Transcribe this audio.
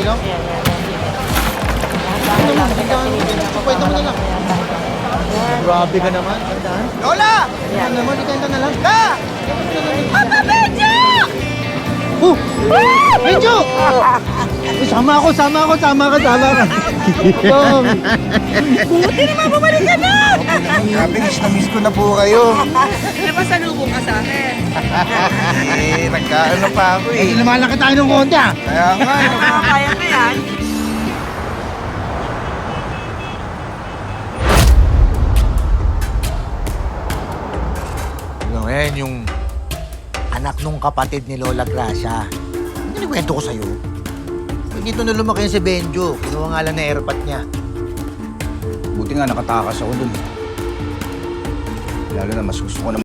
lang? Ayan. Ano naman? Kwento mo na lang. Grabe ka naman. Tandaan. Lola! Ano naman? Ikanta na lang. La! Papa Benjo! Medyo! Sama ka. Buti naman bumalik ka na! Grabe, miss ko na po kayo. Napasalubong ka sa akin. Nagkaano pa ako Eh, lumalaki tayo ng konti ah. Kaya nga. Kaya ka yan. Ngayon, yung anak nung kapatid ni Lola Gracia. Ano kwento ko sa'yo? Dito na lumaki si Benjo. Kinuha nga lang na airpot niya. Buti nga nakatakas ako dun. Lalo na mas gusto ko na